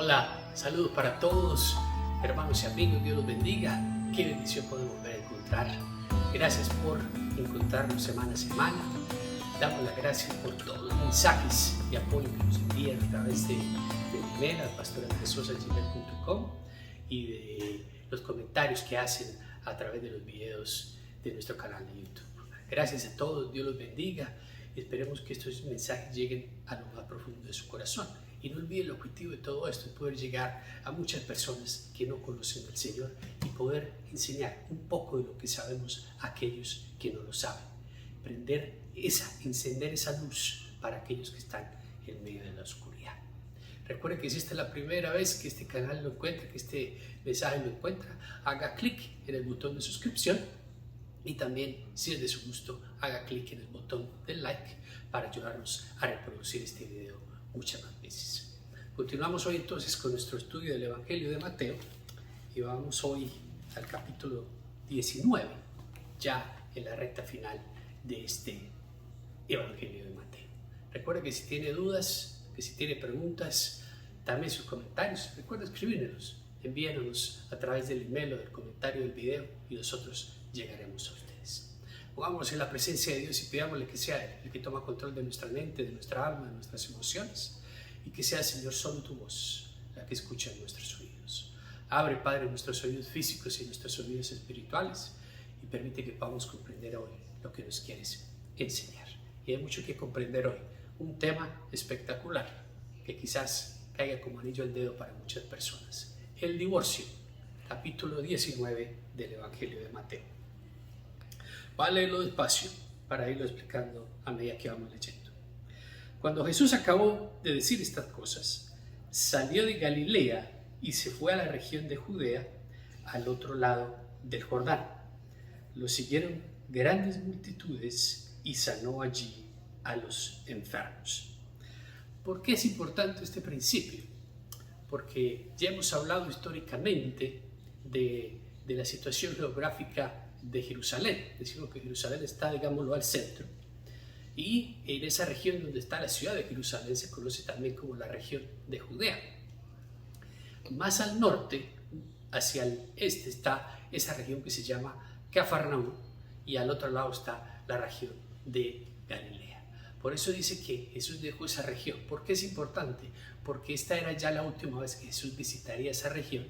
Hola, saludos para todos, hermanos y amigos, Dios los bendiga. Qué bendición poder volver a encontrar. Gracias por encontrarnos semana a semana. Damos las gracias por todos los mensajes y apoyo que nos envían a través de email al pastorandresosa@gmail.com y de los comentarios que hacen a través de los videos de nuestro canal de YouTube. Gracias a todos, Dios los bendiga. Esperemos que estos mensajes lleguen a lo más profundo de su corazón. Y no olviden el objetivo de todo esto, poder llegar a muchas personas que no conocen al Señor y poder enseñar un poco de lo que sabemos a aquellos que no lo saben. Encender esa luz para aquellos que están en medio de la oscuridad. Recuerden que si esta es la primera vez que este canal lo encuentra, que este mensaje lo encuentra, haga clic en el botón de suscripción y también, si es de su gusto, haga clic en el botón del like para ayudarnos a reproducir este video muchas más veces. Continuamos hoy entonces con nuestro estudio del Evangelio de Mateo y vamos hoy al capítulo 19, ya en la recta final de este Evangelio de Mateo. Recuerda que si tiene dudas, que si tiene preguntas, también sus comentarios, recuerda escribirnos, envíanos a través del email o del comentario del video y nosotros llegaremos a ustedes. Pongámonos en la presencia de Dios y pidámosle que sea Él el que toma control de nuestra mente, de nuestra alma, de nuestras emociones, y que sea, Señor, solo tu voz la que escucha en nuestros oídos. Abre, Padre, nuestros oídos físicos y nuestros oídos espirituales y permite que podamos comprender hoy lo que nos quieres enseñar. Y hay mucho que comprender hoy, un tema espectacular que quizás caiga como anillo al dedo para muchas personas. El divorcio, capítulo 19 del Evangelio de Mateo. Voy a leerlo despacio para irlo explicando a medida que vamos leyendo. Cuando Jesús acabó de decir estas cosas, salió de Galilea y se fue a la región de Judea, al otro lado del Jordán. Lo siguieron grandes multitudes y sanó allí a los enfermos. ¿Por qué es importante este principio? Porque ya hemos hablado históricamente de la situación geográfica de Jerusalén. Decimos que Jerusalén está, digámoslo, al centro, y en esa región donde está la ciudad de Jerusalén se conoce también como la región de Judea. Más al norte, hacia el este, está esa región que se llama Cafarnaúm, y al otro lado está la región de Galilea. Por eso dice que Jesús dejó esa región. ¿Por qué es importante? Porque esta era ya la última vez que Jesús visitaría esa región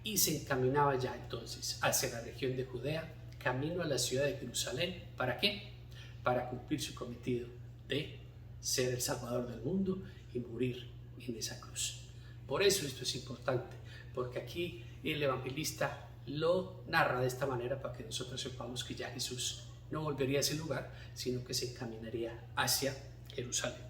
y se encaminaba ya entonces hacia la región de Judea, camino a la ciudad de Jerusalén. ¿Para qué? Para cumplir su cometido de ser el Salvador del mundo y morir en esa cruz. Por eso esto es importante, porque aquí el evangelista lo narra de esta manera para que nosotros sepamos que ya Jesús no volvería a ese lugar, sino que se encaminaría hacia Jerusalén.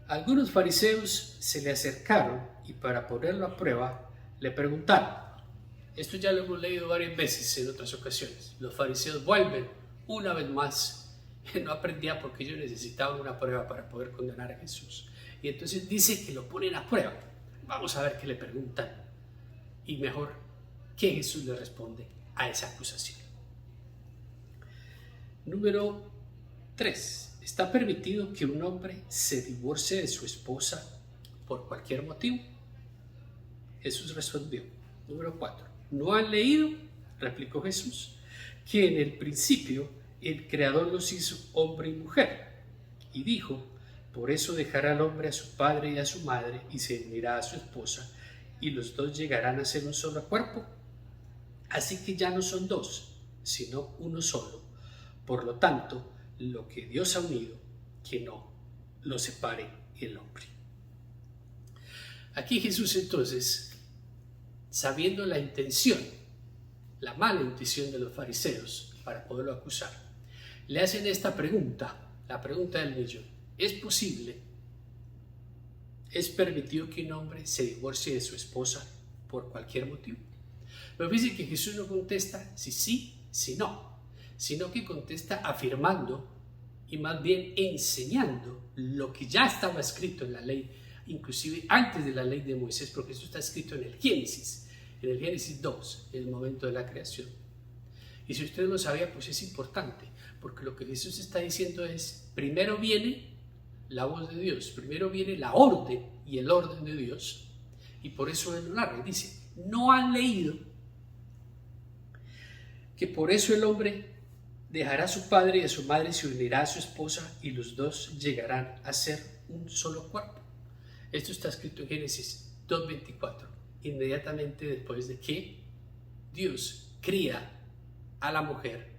Algunos fariseos se le acercaron y para ponerlo a prueba le preguntaron. Esto ya lo hemos leído varias veces en otras ocasiones. Los fariseos vuelven una vez más. No aprendían porque ellos necesitaban una prueba para poder condenar a Jesús. Y entonces dice que lo ponen a prueba. Vamos a ver qué le preguntan. Y mejor, ¿qué Jesús le responde a esa acusación? Número 3. ¿Está permitido que un hombre se divorcie de su esposa por cualquier motivo? Jesús respondió. Número 4. ¿No han leído? Replicó Jesús, que en el principio el Creador los hizo hombre y mujer. Y dijo, por eso dejará el hombre a su padre y a su madre y se unirá a su esposa, y los dos llegarán a ser un solo cuerpo. Así que ya no son dos, sino uno solo. Por lo tanto, lo que Dios ha unido, que no lo separe el hombre. Aquí Jesús entonces, sabiendo la intención, la mala intención de los fariseos para poderlo acusar, le hacen esta pregunta, la pregunta del millón. ¿Es posible, es permitido que un hombre se divorcie de su esposa por cualquier motivo? Pero fíjense que Jesús no contesta si sí, si no, sino que contesta afirmando y más bien enseñando lo que ya estaba escrito en la ley, inclusive antes de la ley de Moisés, porque eso está escrito en el Génesis 2, en el momento de la creación. Y si usted lo sabía, pues es importante, porque lo que Jesús está diciendo es, primero viene la voz de Dios, primero viene la orden y el orden de Dios, y por eso él lo narra y dice, ¿no han leído que por eso el hombre dejará a su padre y a su madre, se unirá a su esposa y los dos llegarán a ser un solo cuerpo? Esto está escrito en Génesis 2:24, inmediatamente después de que Dios cría a la mujer,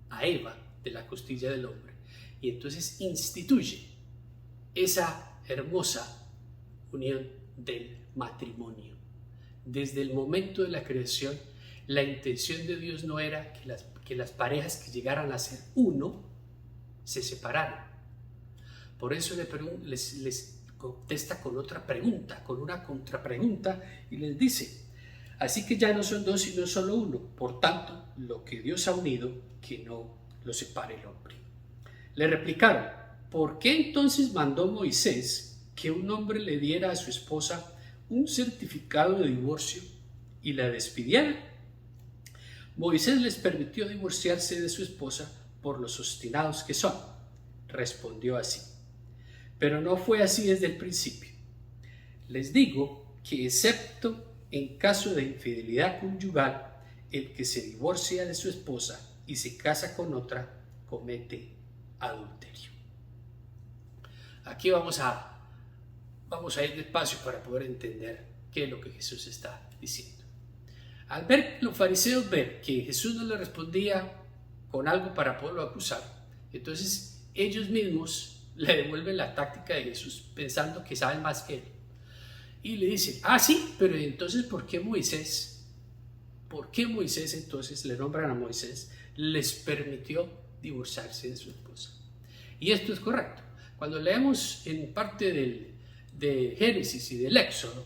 a Eva, de la costilla del hombre, y entonces instituye esa hermosa unión del matrimonio. Desde el momento de la creación, la intención de Dios no era que las parejas que llegaran a ser uno se separaran. Por eso les contesta con otra pregunta, con una contrapregunta, y les dice, así que ya no son dos sino solo uno, por tanto, lo que Dios ha unido, que no lo separe el hombre. Le replicaron, ¿por qué entonces mandó Moisés que un hombre le diera a su esposa un certificado de divorcio y la despidiera? Moisés les permitió divorciarse de su esposa por los obstinados que son. Respondió así. Pero no fue así desde el principio. Les digo que excepto en caso de infidelidad conyugal, el que se divorcia de su esposa y se casa con otra, comete adulterio. Aquí vamos a ir despacio para poder entender qué es lo que Jesús está diciendo. Al ver los fariseos ver que Jesús no le respondía con algo para poderlo acusar, entonces ellos mismos le devuelven la táctica de Jesús pensando que saben más que él. Y le dicen, sí, pero entonces ¿por qué Moisés entonces, le nombran a Moisés, les permitió divorciarse de su esposa? Y esto es correcto. Cuando leemos en parte de Génesis y del Éxodo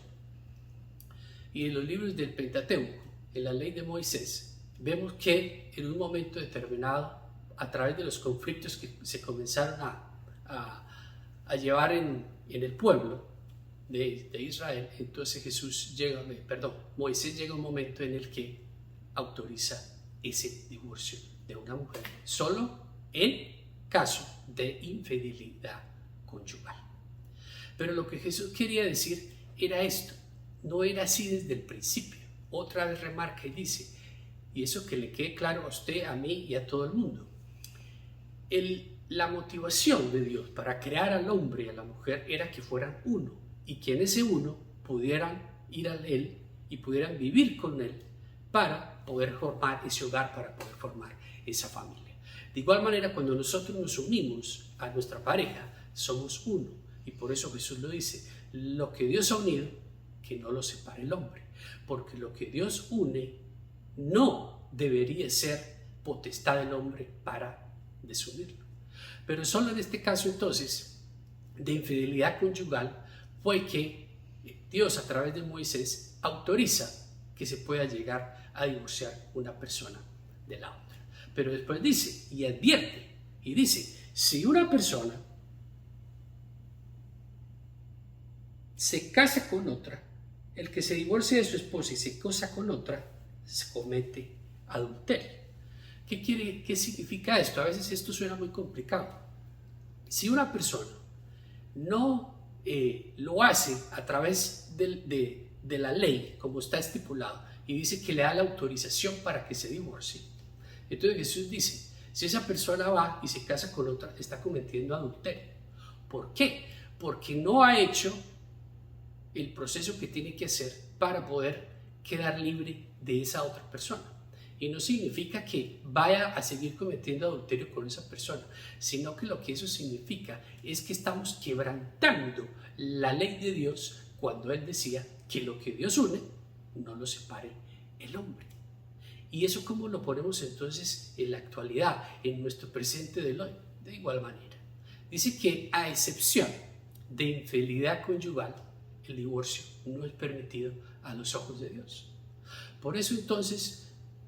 y en los libros del Pentateuco, en la ley de Moisés, vemos que en un momento determinado, a través de los conflictos que se comenzaron a llevar en el pueblo de Israel, entonces Moisés llega a un momento en el que autoriza ese divorcio de una mujer, solo en caso de infidelidad conyugal. Pero lo que Jesús quería decir era esto, no era así desde el principio. Otra vez remarca y dice, y eso que le quede claro a usted, a mí y a todo el mundo, la motivación de Dios para crear al hombre y a la mujer era que fueran uno, y que en ese uno pudieran ir a él y pudieran vivir con él para poder formar ese hogar, para poder formar esa familia. De igual manera, cuando nosotros nos unimos a nuestra pareja, somos uno, y por eso Jesús lo dice, lo que Dios ha unido, que no lo separe el hombre, porque lo que Dios une no debería ser potestad del hombre para desunirlo. Pero solo en este caso entonces de infidelidad conyugal fue que Dios a través de Moisés autoriza que se pueda llegar a divorciar una persona de la otra. Pero después dice y advierte y dice, si una persona se casa con otra, el que se divorcia de su esposa y se casa con otra, se comete adulterio. ¿Qué significa esto? A veces esto suena muy complicado. Si una persona no lo hace a través de la ley, como está estipulado, y dice que le da la autorización para que se divorcie, entonces Jesús dice, si esa persona va y se casa con otra, está cometiendo adulterio. ¿Por qué? Porque no ha hecho el proceso que tiene que hacer para poder quedar libre de esa otra persona. Y no significa que vaya a seguir cometiendo adulterio con esa persona, sino que lo que eso significa es que estamos quebrantando la ley de Dios cuando Él decía que lo que Dios une, no lo separe el hombre. ¿Y eso cómo lo ponemos entonces en la actualidad, en nuestro presente de hoy? De igual manera. Dice que a excepción de infidelidad conyugal, el divorcio no es permitido a los ojos de Dios. Por eso entonces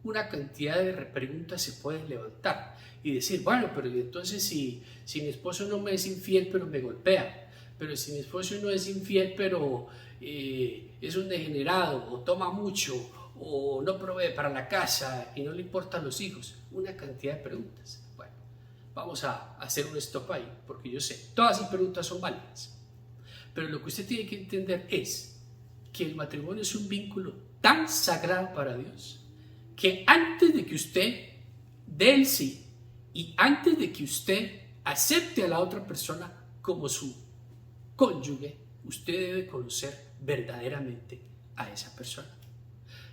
una cantidad de preguntas se pueden levantar y decir, bueno, pero entonces si mi esposo no me es infiel pero me golpea, pero si mi esposo no es infiel pero es un degenerado o toma mucho o no provee para la casa y no le importan los hijos, una cantidad de preguntas. Bueno, vamos a hacer un stop ahí, porque yo sé, todas esas preguntas son válidas. Pero lo que usted tiene que entender es que el matrimonio es un vínculo tan sagrado para Dios que antes de que usted dé el sí y antes de que usted acepte a la otra persona como su cónyuge, usted debe conocer verdaderamente a esa persona.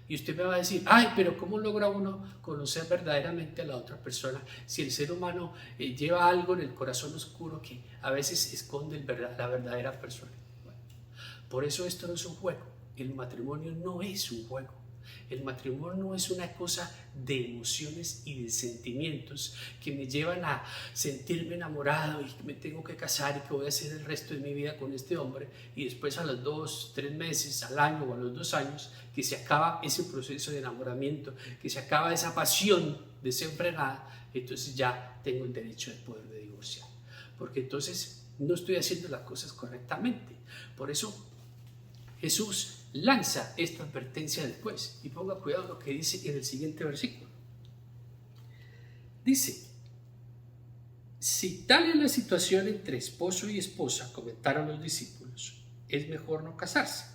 Y usted me va a decir, ay, pero ¿cómo logra uno conocer verdaderamente a la otra persona si el ser humano lleva algo en el corazón oscuro que a veces esconde la verdadera persona? Bueno, por eso esto no es un juego. El matrimonio no es un juego. El matrimonio no es una cosa de emociones y de sentimientos que me llevan a sentirme enamorado y que me tengo que casar y que voy a hacer el resto de mi vida con este hombre, y después a los 2, 3 meses, al año o a los 2 años que se acaba ese proceso de enamoramiento, que se acaba esa pasión desenfrenada, entonces ya tengo el derecho de poderme divorciar, porque entonces no estoy haciendo las cosas correctamente. Por eso Jesús lanza esta advertencia después, y ponga cuidado lo que dice en el siguiente versículo. Dice: si tal es la situación entre esposo y esposa, comentaron los discípulos, es mejor no casarse.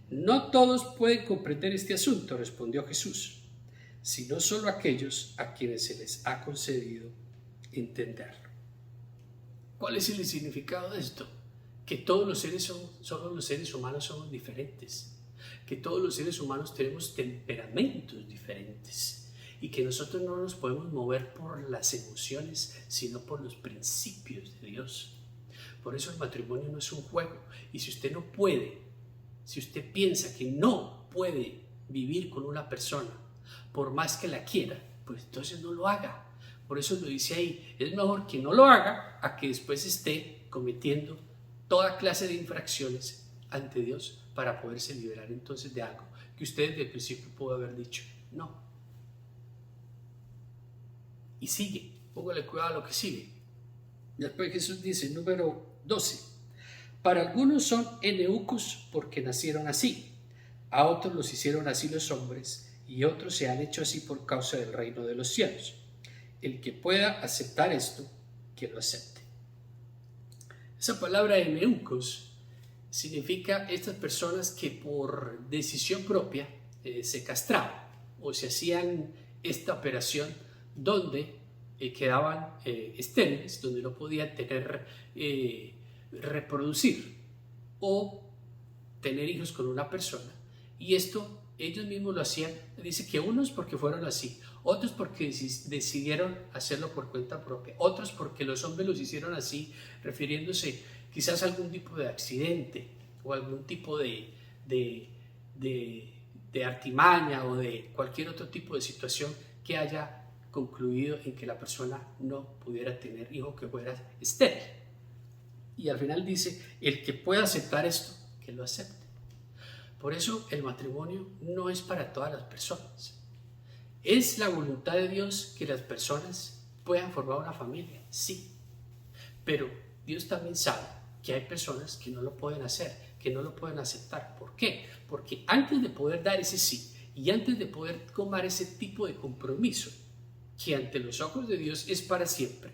No todos pueden comprender este asunto, respondió Jesús, sino solo aquellos a quienes se les ha concedido entenderlo. ¿Cuál es el significado de esto? Que todos los seres humanos somos diferentes, que todos los seres humanos tenemos temperamentos diferentes y que nosotros no nos podemos mover por las emociones, sino por los principios de Dios. Por eso el matrimonio no es un juego, y si usted no puede, si usted piensa que no puede vivir con una persona por más que la quiera, pues entonces no lo haga. Por eso lo dice ahí, es mejor que no lo haga a que después esté cometiendo toda clase de infracciones ante Dios para poderse liberar entonces de algo que usted desde el principio pudo haber dicho no. Y sigue, póngale cuidado a lo que sigue. Después Jesús dice, número 12, para algunos son eunucos porque nacieron así, a otros los hicieron así los hombres, y otros se han hecho así por causa del reino de los cielos. El que pueda aceptar esto, que lo acepte. Esa palabra eunucos significa estas personas que por decisión propia se castraban o se hacían esta operación donde quedaban estériles, donde no podían reproducir o tener hijos con una persona. Y esto ellos mismos lo hacían, dice que unos porque fueron así, otros porque decidieron hacerlo por cuenta propia, otros porque los hombres los hicieron así, refiriéndose quizás a algún tipo de accidente o algún tipo de artimaña o de cualquier otro tipo de situación que haya concluido en que la persona no pudiera tener hijo, que fuera estéril. Y al final dice, el que pueda aceptar esto, que lo acepte. Por eso el matrimonio no es para todas las personas. ¿Es la voluntad de Dios que las personas puedan formar una familia? Sí. Pero Dios también sabe que hay personas que no lo pueden hacer, que no lo pueden aceptar. ¿Por qué? Porque antes de poder dar ese sí y antes de poder tomar ese tipo de compromiso, que ante los ojos de Dios es para siempre,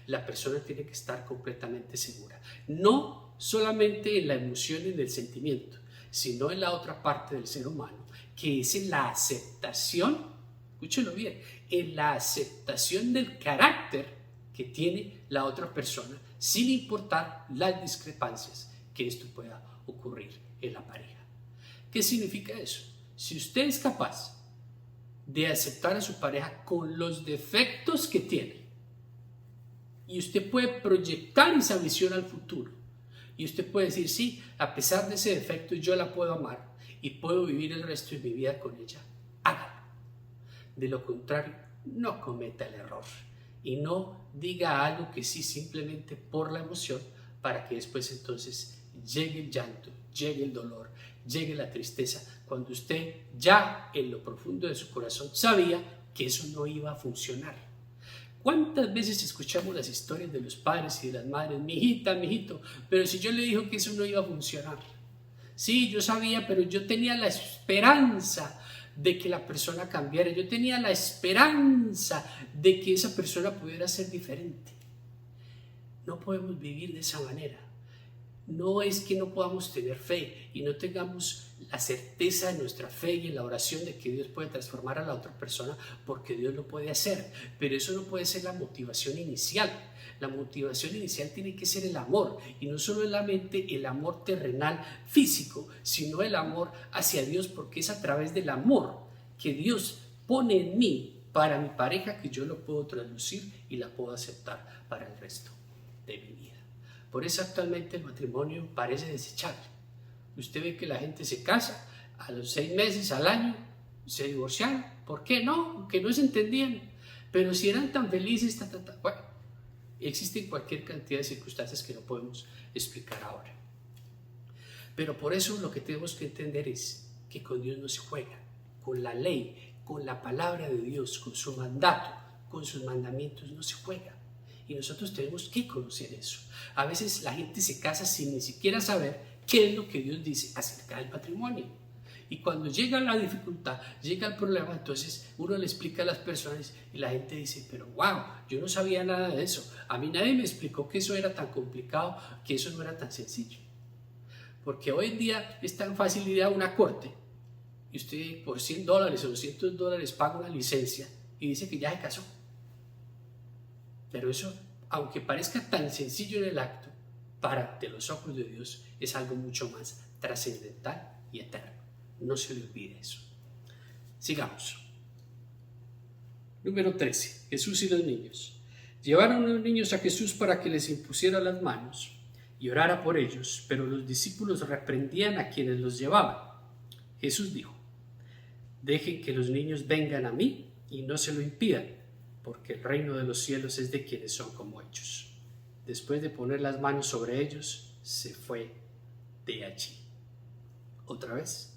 la persona tiene que estar completamente segura. No solamente en la emoción y en el sentimiento, sino en la otra parte del ser humano, que es en la aceptación, escúchelo bien, en la aceptación del carácter que tiene la otra persona, sin importar las discrepancias que esto pueda ocurrir en la pareja. ¿Qué significa eso? Si usted es capaz de aceptar a su pareja con los defectos que tiene, y usted puede proyectar esa visión al futuro, y usted puede decir, sí, a pesar de ese defecto yo la puedo amar y puedo vivir el resto de mi vida con ella, hágalo. De lo contrario, no cometa el error y no diga algo que sí simplemente por la emoción, para que después entonces llegue el llanto, llegue el dolor, llegue la tristeza, cuando usted ya en lo profundo de su corazón sabía que eso no iba a funcionar. ¿Cuántas veces escuchamos las historias de los padres y de las madres? Mi hijita, mi hijito, pero si yo le dije que eso no iba a funcionar. Sí, yo sabía, pero yo tenía la esperanza de que la persona cambiara. Yo tenía la esperanza de que esa persona pudiera ser diferente. No podemos vivir de esa manera. No es que no podamos tener fe y no tengamos la certeza de nuestra fe y en la oración de que Dios puede transformar a la otra persona, porque Dios lo puede hacer, pero eso no puede ser la motivación inicial. La motivación inicial tiene que ser el amor, y no solo en la mente el amor terrenal físico, sino el amor hacia Dios, porque es a través del amor que Dios pone en mí para mi pareja que yo lo puedo traducir y la puedo aceptar para el resto de mi vida. Por eso actualmente el matrimonio parece desechable. Usted ve que la gente se casa, a los 6 meses, al año, se divorciaron. ¿Por qué no? Que no se entendían. Pero si eran tan felices, bueno, existen cualquier cantidad de circunstancias que no podemos explicar ahora. Pero por eso lo que tenemos que entender es que con Dios no se juega, con la ley, con la palabra de Dios, con su mandato, con sus mandamientos no se juega. Y nosotros tenemos que conocer eso. A veces la gente se casa sin ni siquiera saber qué es lo que Dios dice acerca del matrimonio. Y cuando llega la dificultad, llega el problema, entonces uno le explica a las personas y la gente dice, pero wow, yo no sabía nada de eso. A mí nadie me explicó que eso era tan complicado, que eso no era tan sencillo. Porque hoy en día es tan fácil ir a una corte y usted por $100 o $200 paga una licencia y dice que ya se casó. Pero eso, aunque parezca tan sencillo en el acto, para ante los ojos de Dios es algo mucho más trascendental y eterno. No se le olvide eso. Sigamos. Número 13. Jesús y los niños. Llevaron a los niños a Jesús para que les impusiera las manos y orara por ellos, pero los discípulos reprendían a quienes los llevaban. Jesús dijo, dejen que los niños vengan a mí y no se lo impidan, porque el reino de los cielos es de quienes son como ellos. Después de poner las manos sobre ellos, se fue de allí. Otra vez,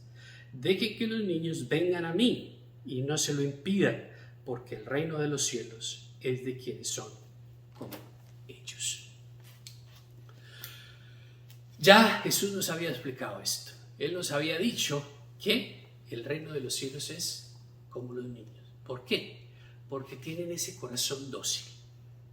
dejen que los niños vengan a mí y no se lo impidan, porque el reino de los cielos es de quienes son como ellos. Ya Jesús nos había explicado esto. Él nos había dicho que el reino de los cielos es como los niños. ¿Por qué? Porque tienen ese corazón dócil,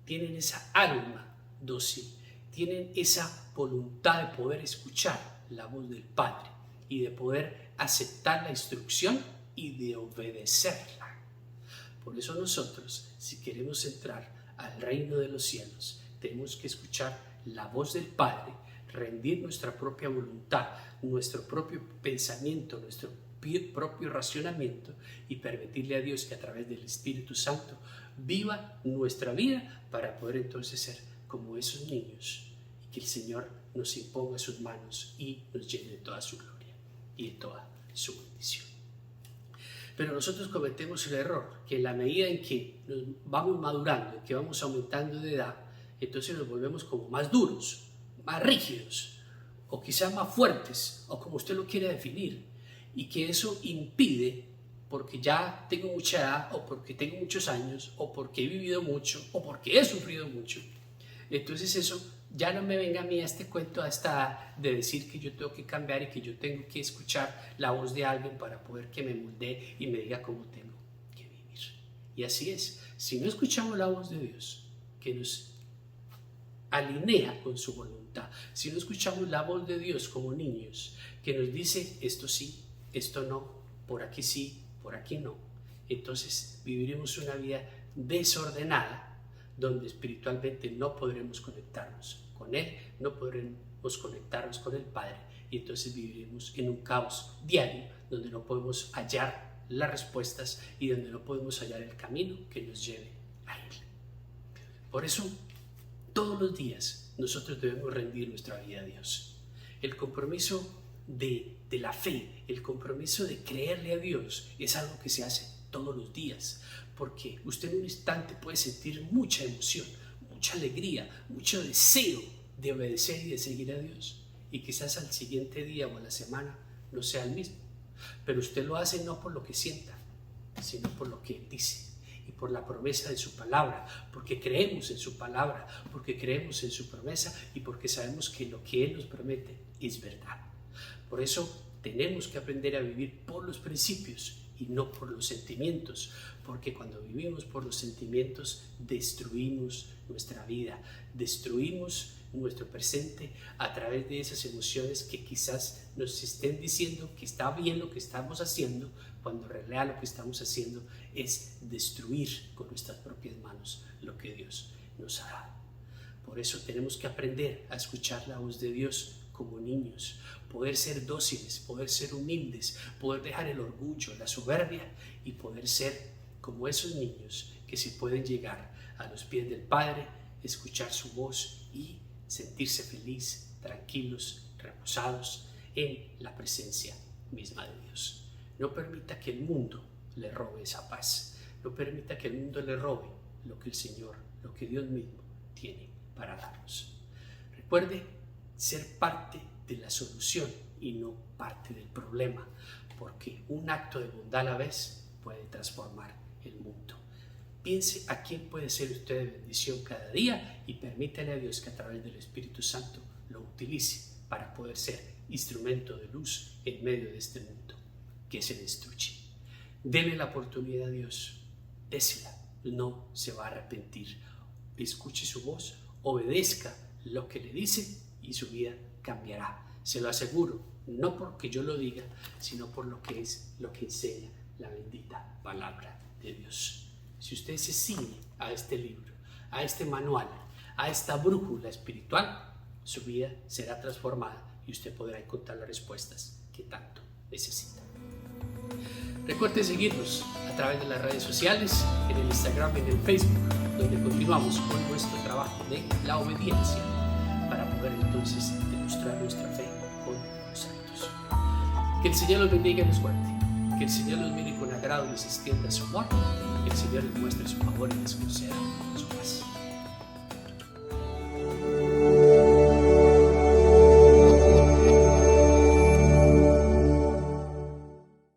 tienen esa alma dócil, tienen esa voluntad de poder escuchar la voz del Padre y de poder aceptar la instrucción y de obedecerla. Por eso nosotros, si queremos entrar al reino de los cielos, tenemos que escuchar la voz del Padre, rendir nuestra propia voluntad, nuestro propio pensamiento, nuestro propio racionamiento y permitirle a Dios que a través del Espíritu Santo viva nuestra vida para poder entonces ser como esos niños y que el Señor nos imponga sus manos y nos llene de toda su gloria y de toda su bendición. Pero nosotros cometemos el error que en la medida en que nos vamos madurando, en que vamos aumentando de edad, entonces nos volvemos como más duros, más rígidos o quizás más fuertes o como usted lo quiere definir. Y que eso impide, porque ya tengo mucha edad, o porque tengo muchos años, o porque he vivido mucho, o porque he sufrido mucho. Entonces eso ya no me venga a mí a este cuento a esta edad de decir que yo tengo que cambiar y que yo tengo que escuchar la voz de alguien para poder que me moldee y me diga cómo tengo que vivir. Y así es, si no escuchamos la voz de Dios, que nos alinea con su voluntad, si no escuchamos la voz de Dios como niños, que nos dice esto sí, esto no, por aquí sí, por aquí no, entonces viviremos una vida desordenada donde espiritualmente no podremos conectarnos con Él, no podremos conectarnos con el Padre y entonces viviremos en un caos diario donde no podemos hallar las respuestas y donde no podemos hallar el camino que nos lleve a Él. Por eso, todos los días nosotros debemos rendir nuestra vida a Dios. El compromiso de la fe, el compromiso de creerle a Dios es algo que se hace todos los días, porque usted en un instante puede sentir mucha emoción, mucha alegría, mucho deseo de obedecer y de seguir a Dios, y quizás al siguiente día o a la semana no sea el mismo, pero usted lo hace no por lo que sienta, sino por lo que Él dice y por la promesa de su palabra, porque creemos en su palabra, porque creemos en su promesa y porque sabemos que lo que Él nos promete es verdad. Por eso tenemos que aprender a vivir por los principios y no por los sentimientos, porque cuando vivimos por los sentimientos destruimos nuestra vida, destruimos nuestro presente a través de esas emociones que quizás nos estén diciendo que está bien lo que estamos haciendo, cuando en realidad lo que estamos haciendo es destruir con nuestras propias manos lo que Dios nos ha dado. Por eso tenemos que aprender a escuchar la voz de Dios como niños, poder ser dóciles, poder ser humildes, poder dejar el orgullo, la soberbia y poder ser como esos niños que se pueden llegar a los pies del Padre, escuchar su voz y sentirse feliz, tranquilos, reposados en la presencia misma de Dios. No permita que el mundo le robe esa paz, no permita que el mundo le robe lo que el Señor, lo que Dios mismo tiene para darnos. Recuerde ser parte de la solución y no parte del problema, porque un acto de bondad a la vez puede transformar el mundo. Piense a quién puede ser usted de bendición cada día y permítale a Dios que a través del Espíritu Santo lo utilice para poder ser instrumento de luz en medio de este mundo que se destruye. Dele la oportunidad a Dios, désela, no se va a arrepentir. Escuche su voz, obedezca lo que le dice y su vida cambiará. Se lo aseguro, no porque yo lo diga, sino por lo que es, lo que enseña la bendita palabra de Dios. Si usted se ciñe a este libro, a este manual, a esta brújula espiritual, su vida será transformada y usted podrá encontrar las respuestas que tanto necesita. Recuerde seguirnos a través de las redes sociales, en el Instagram y en el Facebook, donde continuamos con nuestro trabajo de la obediencia para poder entonces demostrar nuestra fe con los actos. Que el Señor los bendiga y los guarde. Que el Señor los mire con agrado y les extienda su amor. Que el Señor les muestre su favor y les conceda su paz.